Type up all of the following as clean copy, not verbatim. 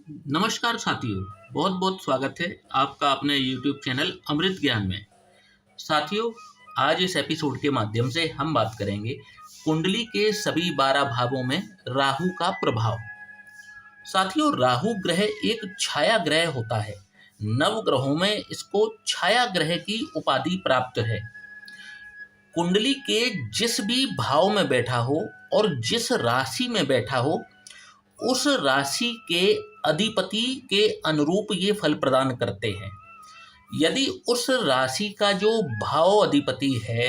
नमस्कार साथियों, बहुत बहुत स्वागत है आपका अपने YouTube चैनल अमृत ज्ञान में। साथियों, आज इस एपिसोड के माध्यम से हम बात करेंगे कुंडली के सभी 12 भावों में राहु का प्रभाव। साथियों, राहु ग्रह एक छाया ग्रह होता है। नव ग्रहों में इसको छाया ग्रह की उपाधि प्राप्त है। कुंडली के जिस भी भाव में बैठा हो और जिस राशि में बैठा हो, उस राशि के अधिपति के अनुरूप ये फल प्रदान करते हैं। यदि उस राशि का जो भाव अधिपति है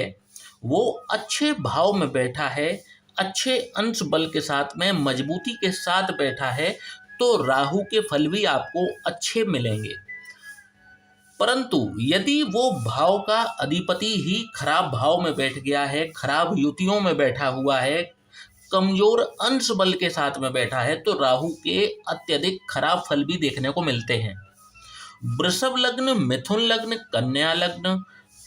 वो अच्छे भाव में बैठा है, अच्छे अंश बल के साथ में मजबूती के साथ बैठा है, तो राहु के फल भी आपको अच्छे मिलेंगे। परंतु यदि वो भाव का अधिपति ही खराब भाव में बैठ गया है, खराब युतियों में बैठा हुआ है, कमजोर अंश बल के साथ में बैठा है, तो राहु के अत्यधिक खराब फल भी देखने को मिलते हैं। वृषभ लग्न, मिथुन लग्न, कन्या लग्न,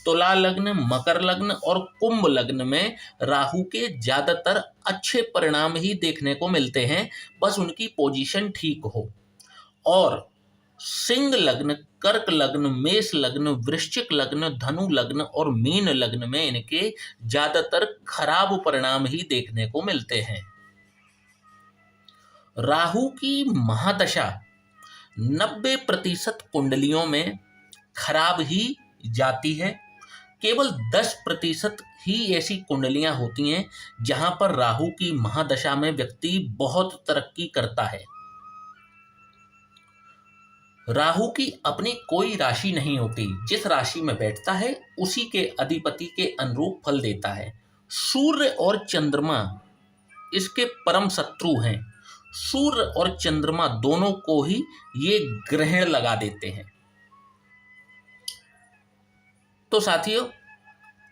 तुला लग्न, मकर लग्न और कुंभ लग्न में राहु के ज्यादातर अच्छे परिणाम ही देखने को मिलते हैं, बस उनकी पोजीशन ठीक हो। और सिंह लग्न, कर्क लग्न, मेष लग्न, वृश्चिक लग्न, धनु लग्न और मीन लग्न में इनके ज्यादातर खराब परिणाम ही देखने को मिलते हैं। राहु की महादशा 90% कुंडलियों में खराब ही जाती है। केवल 10% ही ऐसी कुंडलियां होती हैं जहां पर राहु की महादशा में व्यक्ति बहुत तरक्की करता है। राहु की अपनी कोई राशि नहीं होती, जिस राशि में बैठता है उसी के अधिपति के अनुरूप फल देता है। सूर्य और चंद्रमा इसके परम शत्रु हैं। सूर्य और चंद्रमा दोनों को ही ये ग्रहण लगा देते हैं। तो साथियों,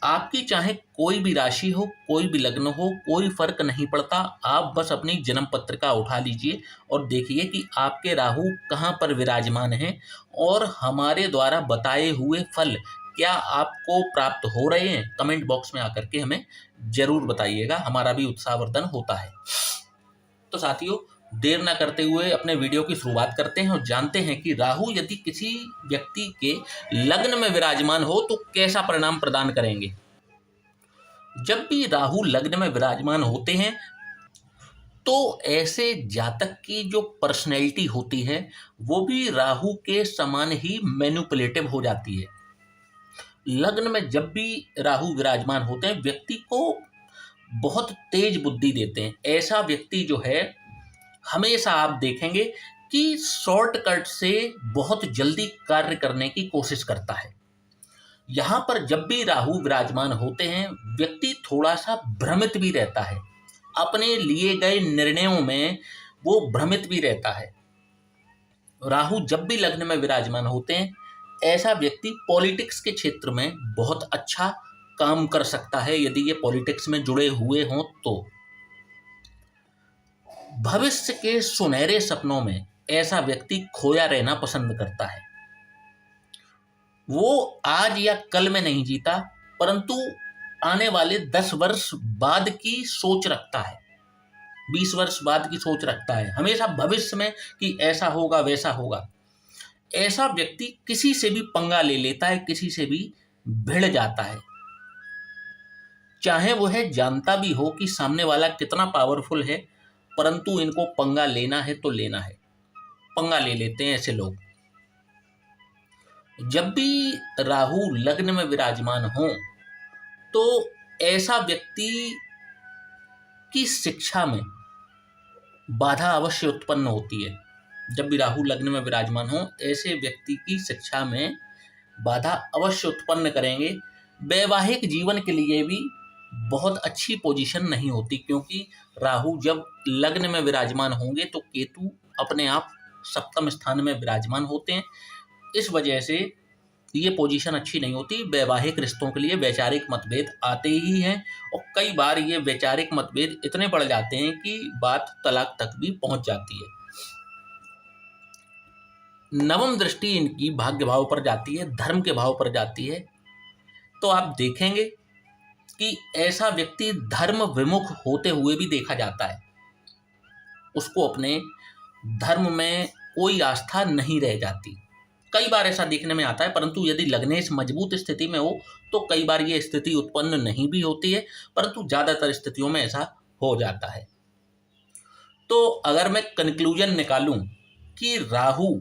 आपकी चाहे कोई भी राशि हो, कोई भी लग्न हो, कोई फर्क नहीं पड़ता। आप बस अपनी जन्म पत्रिका उठा लीजिए और देखिए कि आपके राहु कहाँ पर विराजमान हैं और हमारे द्वारा बताए हुए फल क्या आपको प्राप्त हो रहे हैं। कमेंट बॉक्स में आकर के हमें जरूर बताइएगा, हमारा भी उत्साहवर्धन होता है। तो साथियों, देर ना करते हुए अपने वीडियो की शुरुआत करते हैं और जानते हैं कि राहु यदि किसी व्यक्ति के लग्न में विराजमान हो तो कैसा परिणाम प्रदान करेंगे। जब भी राहु लग्न में विराजमान होते हैं तो ऐसे जातक की जो पर्सनैलिटी होती है वो भी राहु के समान ही मैनिपुलेटिव हो जाती है। लग्न में जब भी राहु विराजमान होते हैं व्यक्ति को बहुत तेज बुद्धि देते हैं। ऐसा व्यक्ति जो है हमेशा आप देखेंगे कि शॉर्टकट से बहुत जल्दी कार्य करने की कोशिश करता है। यहाँ पर जब भी राहु विराजमान होते हैं व्यक्ति थोड़ा सा भ्रमित भी रहता है, अपने लिए गए निर्णयों में वो भ्रमित भी रहता है। राहु जब भी लग्न में विराजमान होते हैं ऐसा व्यक्ति पॉलिटिक्स के क्षेत्र में बहुत अच्छा काम कर सकता है यदि ये पॉलिटिक्स में जुड़े हुए हों तो। भविष्य के सुनहरे सपनों में ऐसा व्यक्ति खोया रहना पसंद करता है। वो आज या कल में नहीं जीता, परंतु आने वाले 10 वर्ष बाद की सोच रखता है, 20 वर्ष बाद की सोच रखता है, हमेशा भविष्य में कि ऐसा होगा वैसा होगा। ऐसा व्यक्ति किसी से भी पंगा ले लेता है, किसी से भी भिड़ जाता है, चाहे वो है जानता भी हो कि सामने वाला कितना पावरफुल है, परंतु इनको पंगा लेना है तो लेना है, पंगा ले लेते हैं ऐसे लोग। जब भी राहु लग्न में विराजमान हो तो ऐसा व्यक्ति की शिक्षा में बाधा अवश्य उत्पन्न होती है। जब भी राहु लग्न में विराजमान हो ऐसे व्यक्ति की शिक्षा में बाधा अवश्य उत्पन्न करेंगे। वैवाहिक जीवन के लिए भी बहुत अच्छी पोजीशन नहीं होती, क्योंकि राहु जब लग्न में विराजमान होंगे तो केतु अपने आप सप्तम स्थान में विराजमान होते हैं। इस वजह से ये पोजीशन अच्छी नहीं होती। वैवाहिक रिश्तों के लिए वैचारिक मतभेद आते ही हैं और कई बार ये वैचारिक मतभेद इतने बढ़ जाते हैं कि बात तलाक तक भी पहुंच जाती है। नवम दृष्टि इनकी भाग्य भाव पर जाती है, धर्म के भाव पर जाती है, तो आप देखेंगे कि ऐसा व्यक्ति धर्म विमुख होते हुए भी देखा जाता है। उसको अपने धर्म में कोई आस्था नहीं रह जाती। कई बार ऐसा देखने में आता है, परंतु यदि लग्नेश मजबूत स्थिति में हो तो कई बार ये स्थिति उत्पन्न नहीं भी होती है, परंतु ज़्यादातर स्थितियों में ऐसा हो जाता है। तो अगर मैं कंक्लूजन निकालूं कि राहु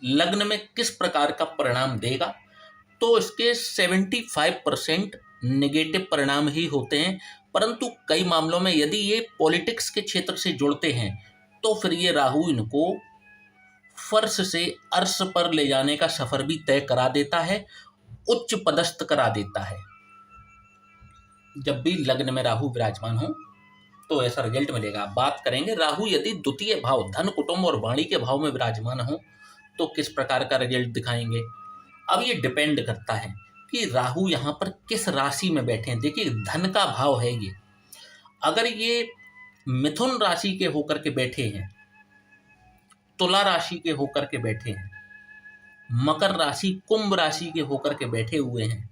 लग्न में किस प्रकार का परिणाम देगा, तो इसके 75% नेगेटिव परिणाम ही होते हैं, परंतु कई मामलों में यदि ये पॉलिटिक्स के क्षेत्र से जुड़ते हैं तो फिर ये राहु इनको फर्श से अर्श पर ले जाने का सफर भी तय करा देता है, उच्च पदस्थ करा देता है। जब भी लग्न में राहु विराजमान हो तो ऐसा रिजल्ट मिलेगा। बात करेंगे राहु यदि द्वितीय भाव धन कुटुंब और वाणी के भाव में विराजमान हो तो किस प्रकार का रिजल्ट दिखाएंगे। अब ये डिपेंड करता है कि राहु यहाँ पर किस राशि में बैठे हैं। देखिए, धन का भाव है ये। अगर ये मिथुन राशि के होकर के बैठे हैं, तुला राशि के होकर के बैठे हैं, मकर राशि कुंभ राशि के होकर के बैठे हुए हैं,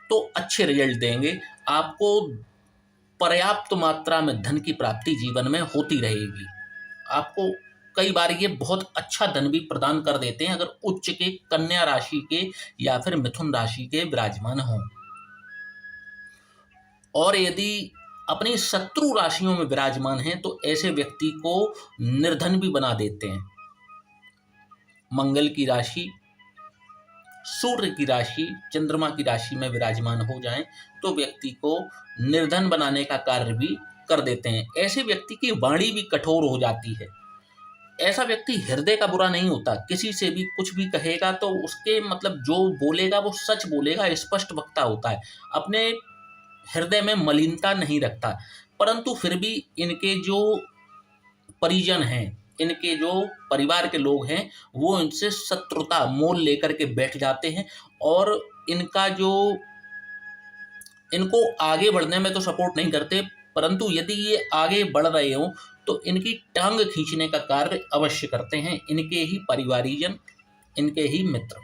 तो अच्छे रिजल्ट देंगे। आपको पर्याप्त मात्रा में धन की प्राप्ति जीवन में होती रहेगी। आपको कई बार ये बहुत अच्छा धन भी प्रदान कर देते हैं अगर उच्च के कन्या राशि के या फिर मिथुन राशि के विराजमान हों। और यदि अपनी शत्रु राशियों में विराजमान हैं तो ऐसे व्यक्ति को निर्धन भी बना देते हैं। मंगल की राशि, सूर्य की राशि, चंद्रमा की राशि में विराजमान हो जाएं तो व्यक्ति को निर्धन बनाने का कार्य भी कर देते हैं। ऐसे व्यक्ति की वाणी भी कठोर हो जाती है। ऐसा व्यक्ति हृदय का बुरा नहीं होता, किसी से भी कुछ भी कहेगा तो उसके मतलब जो बोलेगा वो सच बोलेगा, स्पष्ट वक्ता होता है, अपने हृदय में मलिनता नहीं रखता। परंतु फिर भी इनके जो परिजन हैं, इनके जो परिवार के लोग हैं, वो इनसे शत्रुता मोल लेकर के बैठ जाते हैं और इनको आगे बढ़ने में तो सपोर्ट नहीं करते, परंतु यदि ये आगे बढ़ रहे हो तो इनकी टांग खींचने का कार्य अवश्य करते हैं इनके ही परिवारीजन, इनके ही मित्र।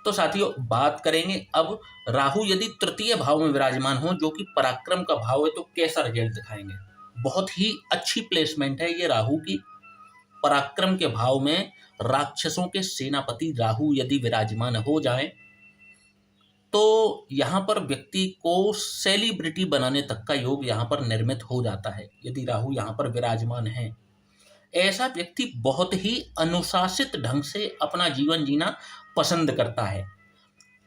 तो साथियों, बात करेंगे अब राहु यदि तृतीय भाव में विराजमान हो जो कि पराक्रम का भाव है तो कैसा रिजल्ट दिखाएंगे। बहुत ही अच्छी प्लेसमेंट है ये राहु की। पराक्रम के भाव में राक्षसों के सेनापति राहु यदि विराजमान हो जाएं तो यहाँ पर व्यक्ति को सेलिब्रिटी बनाने तक का योग यहाँ पर निर्मित हो जाता है यदि राहु यहाँ पर विराजमान है। ऐसा व्यक्ति बहुत ही अनुशासित ढंग से अपना जीवन जीना पसंद करता है।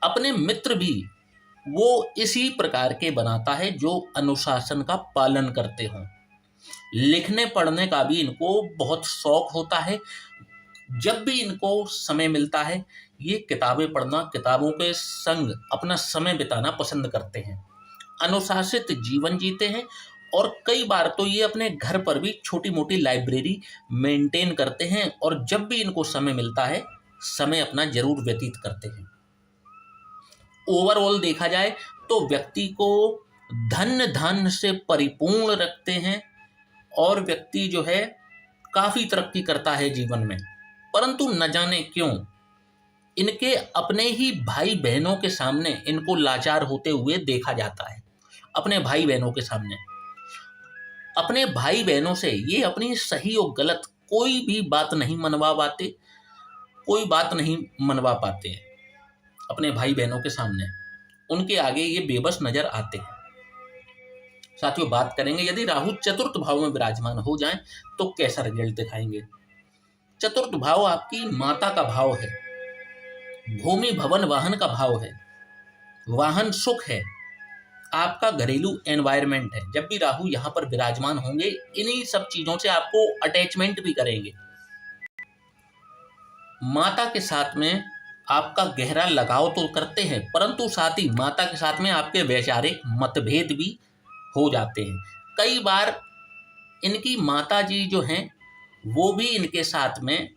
अपने मित्र भी वो इसी प्रकार के बनाता है जो अनुशासन का पालन करते हों। लिखने पढ़ने का भी इनको बहुत शौक होता है। जब भी इनको समय मिलता है ये किताबें पढ़ना, किताबों के संग अपना समय बिताना पसंद करते हैं। अनुशासित जीवन जीते हैं और कई बार तो ये अपने घर पर भी छोटी मोटी लाइब्रेरी मेंटेन करते हैं और जब भी इनको समय मिलता है समय अपना जरूर व्यतीत करते हैं। ओवरऑल देखा जाए तो व्यक्ति को धन धान्य से परिपूर्ण रखते हैं और व्यक्ति जो है काफी तरक्की करता है जीवन में। परंतु न जाने क्यों इनके अपने ही भाई बहनों के सामने इनको लाचार होते हुए देखा जाता है। अपने भाई बहनों के सामने, अपने भाई बहनों से ये अपनी सही और गलत कोई भी बात नहीं मनवा पाते, कोई बात नहीं मनवा पाते हैं अपने भाई बहनों के सामने। उनके आगे ये बेबस नजर आते हैं। साथियों, बात करेंगे यदि राहु चतुर्थ भाव में विराजमान हो जाएं तो कैसा रिजल्ट दिखाएंगे। चतुर्थ भाव आपकी माता का भाव है, भूमि भवन वाहन का भाव है, वाहन सुख है, आपका घरेलू एनवायरनमेंट है। जब भी राहु यहाँ पर विराजमान होंगे इन्हीं सब चीजों से आपको अटैचमेंट भी करेंगे। माता के साथ में आपका गहरा लगाव तो करते हैं, परंतु साथ ही माता के साथ में आपके वैचारिक मतभेद भी हो जाते हैं। कई बार इनकी माता जी जो हैं वो भी इनके साथ में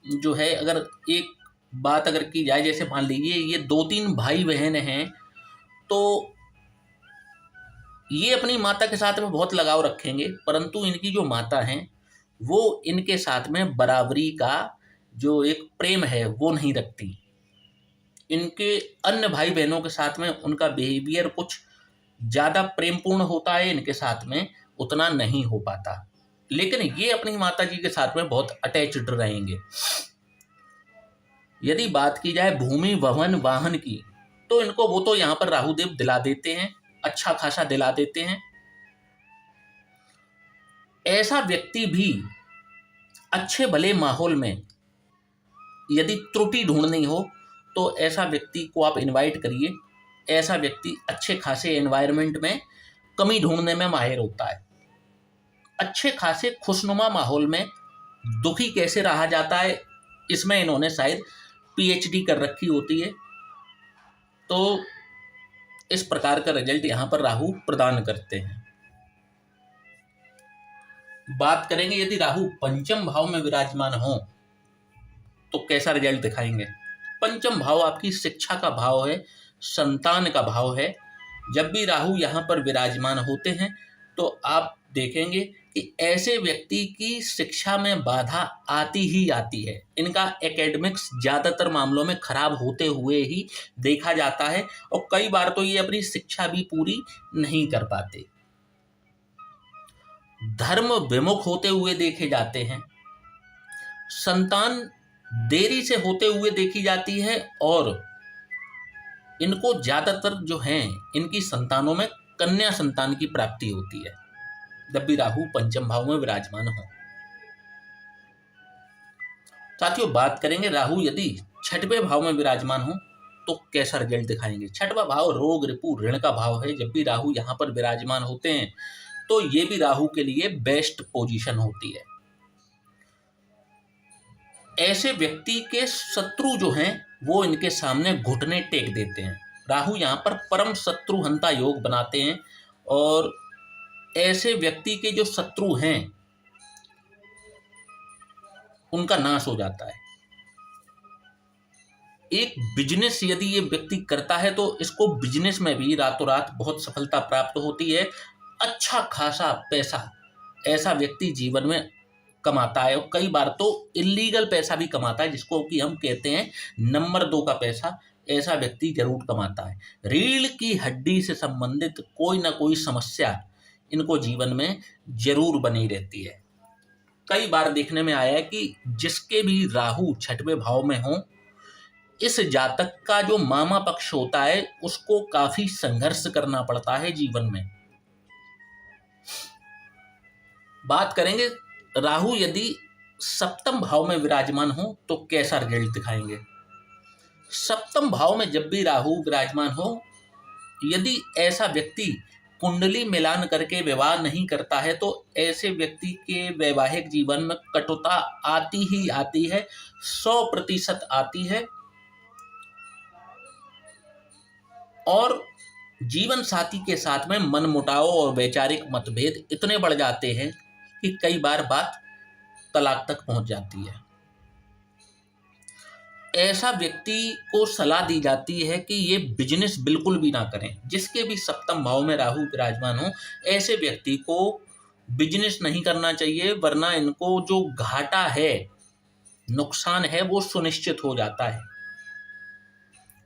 जो है, अगर एक बात अगर की जाए, जैसे मान लीजिए ये 2-3 भाई बहन हैं तो ये अपनी माता के साथ में बहुत लगाव रखेंगे, परंतु इनकी जो माता हैं वो इनके साथ में बराबरी का जो एक प्रेम है वो नहीं रखती। इनके अन्य भाई बहनों के साथ में उनका बिहेवियर कुछ ज़्यादा प्रेमपूर्ण होता है, इनके साथ में उतना नहीं हो पाता। लेकिन ये अपनी माता जी के साथ में बहुत अटैच्ड रहेंगे। यदि बात की जाए भूमि भवन वाहन की, तो इनको वो तो यहाँ पर राहु देव दिला देते हैं, अच्छा खासा दिला देते हैं। ऐसा व्यक्ति भी अच्छे भले माहौल में यदि त्रुटि ढूंढनी हो तो ऐसा व्यक्ति को आप इनवाइट करिए। ऐसा व्यक्ति अच्छे खासे एनवायरनमेंट में कमी ढूंढने में माहिर होता है। अच्छे खासे खुशनुमा माहौल में दुखी कैसे रहा जाता है, इसमें इन्होंने शायद पीएचडी कर रखी होती है। तो इस प्रकार का रिजल्ट यहाँ पर राहु प्रदान करते हैं। बात करेंगे यदि राहु पंचम भाव में विराजमान हो तो कैसा रिजल्ट दिखाएंगे। पंचम भाव आपकी शिक्षा का भाव है, संतान का भाव है। जब भी राहु यहाँ पर विराजमान होते हैं तो आप देखेंगे कि ऐसे व्यक्ति की शिक्षा में बाधा आती ही आती है। इनका एकेडमिक्स ज़्यादातर मामलों में खराब होते हुए ही देखा जाता है और कई बार तो ये अपनी शिक्षा भी पूरी नहीं कर पाते। धर्म विमुख होते हुए देखे जाते हैं। संतान देरी से होते हुए देखी जाती है और इनको ज़्यादातर जो हैं इनकी संतानों में कन्या संतान की प्राप्ति होती है जब भी राहु पंचम भाव में विराजमान हो। साथियों, बात करेंगे राहु यदि छठवें भाव में विराजमान हो तो कैसा रिजल्ट दिखाएंगे। छठवां भाव रोग रिपु ऋण का भाव है। जब भी राहु यहाँ पर विराजमान होते हैं तो ये भी राहु के लिए बेस्ट पोजीशन होती है। ऐसे व्यक्ति के शत्रु जो हैं वो इनके सामने घुटने टेक देते हैं। राहु यहाँ पर परम शत्रुहंता योग बनाते हैं और ऐसे व्यक्ति के जो शत्रु हैं उनका नाश हो जाता है। एक बिजनेस यदि ये व्यक्ति करता है तो इसको बिजनेस में भी रातों रात बहुत सफलता प्राप्त होती है। अच्छा खासा पैसा ऐसा व्यक्ति जीवन में कमाता है और कई बार तो इलीगल पैसा भी कमाता है, जिसको कि हम कहते हैं नंबर 2 का पैसा। ऐसा व्यक्ति जरूर कमाता है। रीढ़ की हड्डी से संबंधित कोई ना कोई समस्या इनको जीवन में जरूर बनी रहती है। कई बार देखने में आया है कि जिसके भी राहु छठवें भाव में हो, इस जातक का जो मामा पक्ष होता है उसको काफी संघर्ष करना पड़ता है जीवन में। बात करेंगे राहु यदि सप्तम भाव में विराजमान हो तो कैसा रिजल्ट दिखाएंगे। सप्तम भाव में जब भी राहु विराजमान हो, यदि ऐसा व्यक्ति कुंडली मिलान करके विवाह नहीं करता है तो ऐसे व्यक्ति के वैवाहिक जीवन में कटुता आती ही आती है, 100% आती है। और जीवन साथी के साथ में मनमुटाव और वैचारिक मतभेद इतने बढ़ जाते हैं कि कई बार बात तलाक तक पहुंच जाती है। ऐसा व्यक्ति को सलाह दी जाती है कि ये बिजनेस बिल्कुल भी ना करें। जिसके भी सप्तम भाव में राहु विराजमान हो, ऐसे व्यक्ति को बिजनेस नहीं करना चाहिए, वरना इनको जो घाटा है, नुकसान है, वो सुनिश्चित हो जाता है।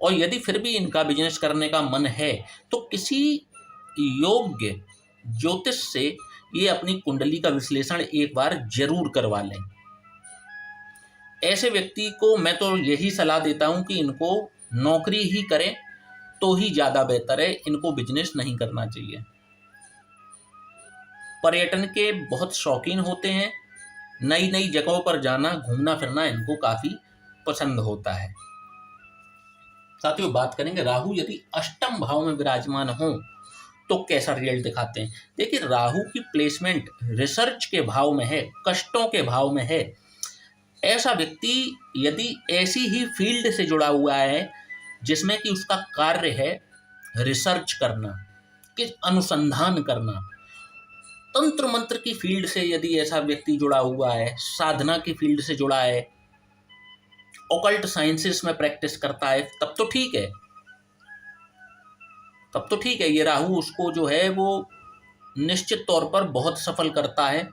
और यदि फिर भी इनका बिजनेस करने का मन है तो किसी योग्य ज्योतिष से ये अपनी कुंडली का विश्लेषण एक बार जरूर करवा लें। ऐसे व्यक्ति को मैं तो यही सलाह देता हूं कि इनको नौकरी ही करें तो ही ज़्यादा बेहतर है, इनको बिजनेस नहीं करना चाहिए। पर्यटन के बहुत शौकीन होते हैं, नई नई जगहों पर जाना, घूमना फिरना इनको काफ़ी पसंद होता है। साथियों, बात करेंगे राहु यदि अष्टम भाव में विराजमान हो तो कैसा रिजल्ट दिखाते हैं। देखिए, राहु की प्लेसमेंट रिसर्च के भाव में है, कष्टों के भाव में है। ऐसा व्यक्ति यदि ऐसी ही फील्ड से जुड़ा हुआ है जिसमें कि उसका कार्य है रिसर्च करना, कि अनुसंधान करना, तंत्र मंत्र की फील्ड से यदि ऐसा व्यक्ति जुड़ा हुआ है, साधना की फील्ड से जुड़ा है, ऑकल्ट साइंसेस में प्रैक्टिस करता है, तब तो ठीक है, तब तो ठीक है। ये राहु उसको जो है वो निश्चित तौर पर बहुत सफल करता है।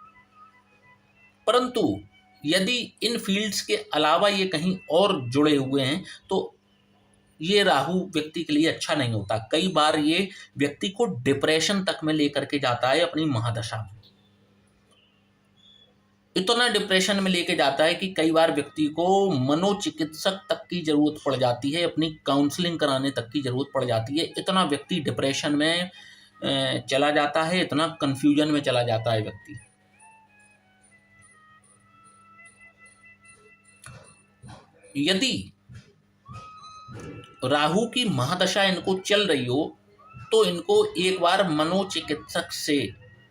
परंतु यदि इन फील्ड्स के अलावा ये कहीं और जुड़े हुए हैं तो ये राहु व्यक्ति के लिए अच्छा नहीं होता। कई बार ये व्यक्ति को डिप्रेशन तक में लेकर के जाता है अपनी महादशा में। इतना डिप्रेशन में लेके जाता है कि कई बार व्यक्ति को मनोचिकित्सक तक की ज़रूरत पड़ जाती है, अपनी काउंसलिंग कराने तक की ज़रूरत पड़ जाती है। इतना व्यक्ति डिप्रेशन में चला जाता है, इतना कन्फ्यूजन में चला जाता है व्यक्ति। यदि राहु की महादशा इनको चल रही हो तो इनको एक बार मनोचिकित्सक से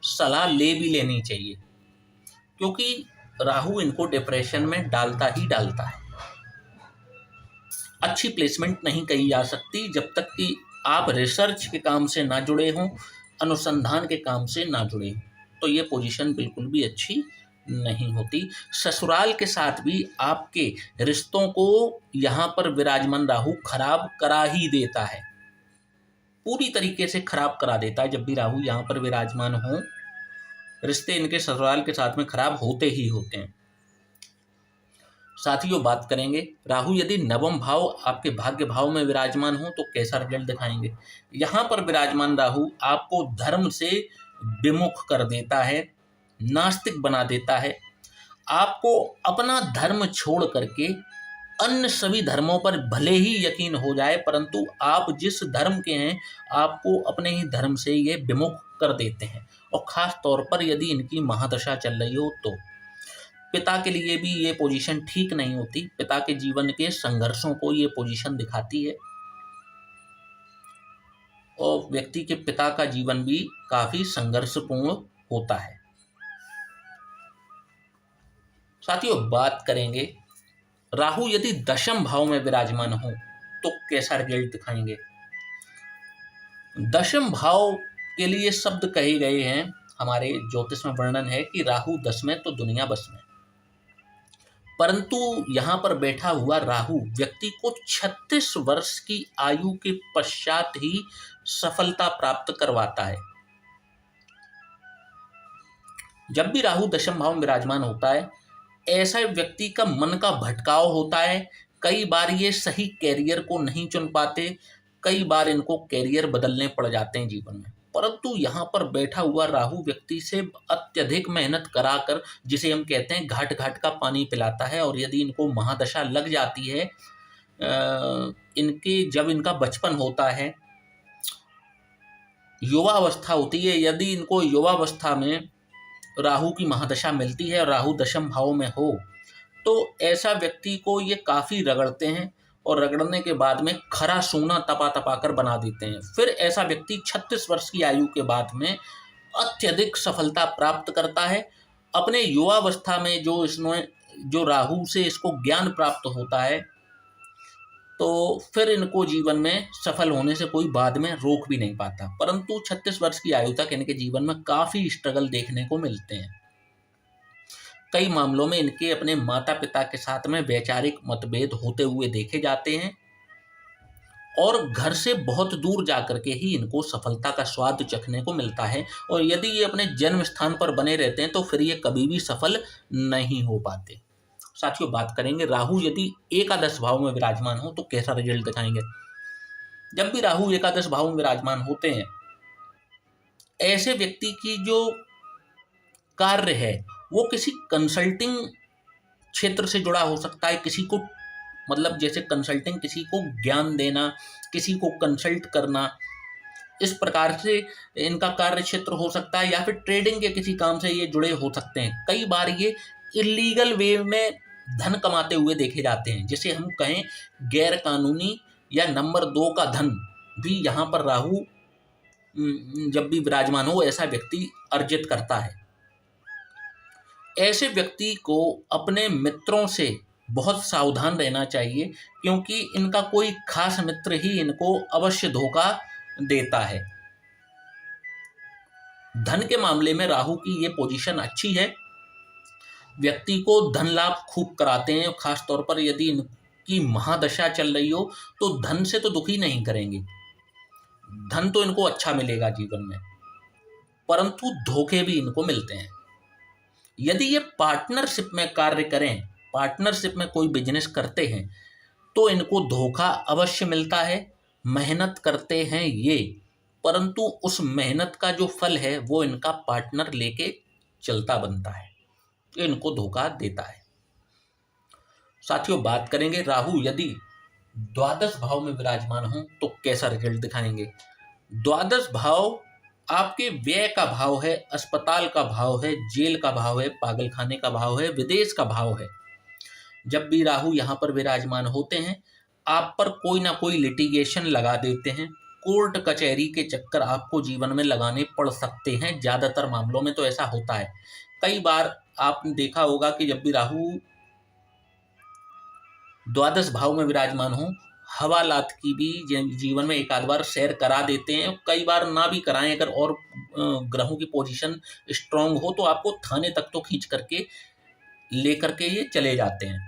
सलाह ले भी लेनी चाहिए, क्योंकि राहु इनको डिप्रेशन में डालता ही डालता है। अच्छी प्लेसमेंट नहीं कही जा सकती जब तक कि आप रिसर्च के काम से ना जुड़े हों, अनुसंधान के काम से ना जुड़े हों, तो ये पोजीशन बिल्कुल भी अच्छी नहीं होती। ससुराल के साथ भी आपके रिश्तों को यहाँ पर विराजमान राहु खराब करा ही देता है, पूरी तरीके से खराब करा देता है। जब भी राहु यहाँ पर विराजमान हो, रिश्ते इनके ससुराल के साथ में खराब होते ही होते हैं। साथियों, बात करेंगे राहु यदि नवम भाव आपके भाग्य भाव में विराजमान हो तो कैसा रिजल्ट दिखाएंगे। यहाँ पर विराजमान राहु आपको धर्म से विमुख कर देता है, नास्तिक बना देता है। आपको अपना धर्म छोड़ करके अन्य सभी धर्मों पर भले ही यकीन हो जाए, परंतु आप जिस धर्म के हैं आपको अपने ही धर्म से ये विमुख कर देते हैं। और ख़ास तौर पर यदि इनकी महादशा चल रही हो तो पिता के लिए भी ये पोजीशन ठीक नहीं होती। पिता के जीवन के संघर्षों को ये पोजीशन दिखाती है और व्यक्ति के पिता का जीवन भी काफ़ी संघर्षपूर्ण होता है। साथियों, बात करेंगे राहु यदि दशम भाव में विराजमान हो तो कैसा रिजल्ट दिखाएंगे। दशम भाव के लिए शब्द कहे गए हैं, हमारे ज्योतिष में वर्णन है कि राहु 10 में तो दुनिया बस में। परंतु यहाँ पर बैठा हुआ राहु व्यक्ति को 36 वर्ष की आयु के पश्चात ही सफलता प्राप्त करवाता है। जब भी राहु दशम भाव में विराजमान होता है, ऐसा व्यक्ति का मन का भटकाव होता है। कई बार ये सही कैरियर को नहीं चुन पाते, कई बार इनको कैरियर बदलने पड़ जाते हैं जीवन में। परंतु यहाँ पर बैठा हुआ राहु व्यक्ति से अत्यधिक मेहनत कराकर, जिसे हम कहते हैं घाट घाट का पानी पिलाता है। और यदि इनको महादशा लग जाती है, जब इनका बचपन होता है, युवा अवस्था होती है, यदि इनको युवावस्था में राहु की महादशा मिलती है और राहु दशम भाव में हो तो ऐसा व्यक्ति को ये काफ़ी रगड़ते हैं और रगड़ने के बाद में खरा सोना तपा तपा कर बना देते हैं। फिर ऐसा व्यक्ति 36 वर्ष की आयु के बाद में अत्यधिक सफलता प्राप्त करता है। अपने युवावस्था में जो राहु से इसको ज्ञान प्राप्त होता है, तो फिर इनको जीवन में सफल होने से कोई बाद में रोक भी नहीं पाता। परंतु 36 वर्ष की आयु तक इनके जीवन में काफ़ी स्ट्रगल देखने को मिलते हैं। कई मामलों में इनके अपने माता पिता के साथ में वैचारिक मतभेद होते हुए देखे जाते हैं और घर से बहुत दूर जाकर के ही इनको सफलता का स्वाद चखने को मिलता है। और यदि ये अपने जन्म स्थान पर बने रहते हैं तो फिर ये कभी भी सफल नहीं हो पाते। साथियों, बात करेंगे राहु यदि एकादश भाव में विराजमान हो तो कैसा रिजल्ट दिखाएंगे। जब भी राहु एकादश भाव में विराजमान होते हैं, ऐसे व्यक्ति की जो कार्य है वो किसी कंसल्टिंग क्षेत्र से जुड़ा हो सकता है। किसी को जैसे कंसल्टिंग, किसी को ज्ञान देना, किसी को कंसल्ट करना, इस प्रकार से इनका कार्य क्षेत्र हो सकता है। या फिर ट्रेडिंग के किसी काम से ये जुड़े हो सकते हैं। कई बार ये इलीगल वे में धन कमाते हुए देखे जाते हैं, जिसे हम कहें गैर कानूनी या नंबर 2 का धन भी यहाँ पर राहु जब भी विराजमान हो ऐसा व्यक्ति अर्जित करता है। ऐसे व्यक्ति को अपने मित्रों से बहुत सावधान रहना चाहिए, क्योंकि इनका कोई खास मित्र ही इनको अवश्य धोखा देता है। धन के मामले में राहु की ये पोजीशन अच्छी है, व्यक्ति को धन लाभ खूब कराते हैं। खास तौर पर यदि इनकी महादशा चल रही हो तो धन से तो दुखी नहीं करेंगे, धन तो इनको अच्छा मिलेगा जीवन में, परंतु धोखे भी इनको मिलते हैं। यदि ये पार्टनरशिप में कार्य करें, पार्टनरशिप में कोई बिजनेस करते हैं तो इनको धोखा अवश्य मिलता है। मेहनत करते हैं ये, परंतु उस मेहनत का जो फल है वो इनका पार्टनर लेके चलता बनता है। इनको धोखा देता है। साथियों, बात करेंगे राहु यदि द्वादश भाव में विराजमान हो तो कैसा रिजल्ट दिखाएंगे। द्वादश भाव आपके व्यय का भाव है, अस्पताल का भाव है, जेल का भाव है, पागलखाने का भाव है, विदेश का भाव है। जब भी राहु यहाँ पर विराजमान होते हैं, आप पर कोई ना कोई लिटिगेशन लगा देते हैं। कोर्ट कचहरी के चक्कर आपको जीवन में लगाने पड़ सकते हैं। ज़्यादातर मामलों में तो ऐसा होता है। कई बार आपने देखा होगा कि जब भी राहु द्वादश भाव में विराजमान हो, हवालात की भी जीवन में एक आध बार शेयर करा देते हैं। कई बार ना भी कराएं, अगर और ग्रहों की पोजीशन स्ट्रांग हो तो आपको थाने तक तो खींच करके लेकर के ये चले जाते हैं।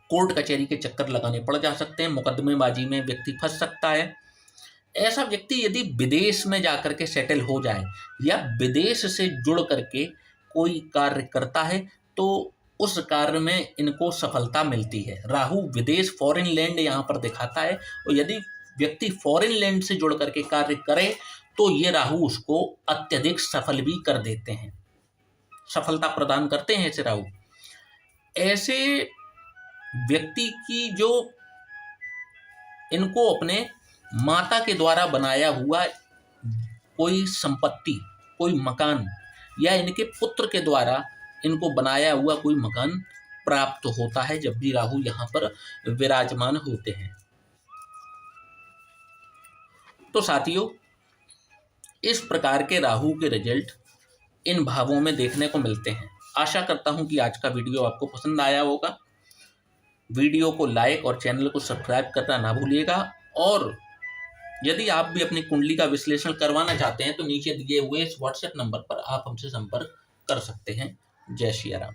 कोर्ट कचहरी के चक्कर लगाने पड़ जा सकते हैं, मुकदमेबाजी में व्यक्ति फंस सकता है। ऐसा व्यक्ति यदि विदेश में जाकर के सेटल हो जाए या विदेश से जुड़ करके कोई कार्य करता है तो उस कार्य में इनको सफलता मिलती है। राहु विदेश, फॉरेन लैंड यहाँ पर दिखाता है, और यदि व्यक्ति फॉरेन लैंड से जुड़ करके कार्य करे तो ये राहु उसको अत्यधिक सफल भी कर देते हैं, सफलता प्रदान करते हैं ऐसे राहु। ऐसे व्यक्ति की जो इनको अपने माता के द्वारा बनाया हुआ कोई संपत्ति, कोई मकान, या इनके पुत्र के द्वारा इनको बनाया हुआ कोई मकान प्राप्त होता है जब भी राहु यहाँ पर विराजमान होते हैं। तो साथियों, इस प्रकार के राहु के रिजल्ट इन भावों में देखने को मिलते हैं। आशा करता हूं कि आज का वीडियो आपको पसंद आया होगा। वीडियो को लाइक और चैनल को सब्सक्राइब करना ना भूलिएगा। और यदि आप भी अपनी कुंडली का विश्लेषण करवाना चाहते हैं तो नीचे दिए हुए इस व्हाट्सएप नंबर पर आप हमसे संपर्क कर सकते हैं। जय श्री राम।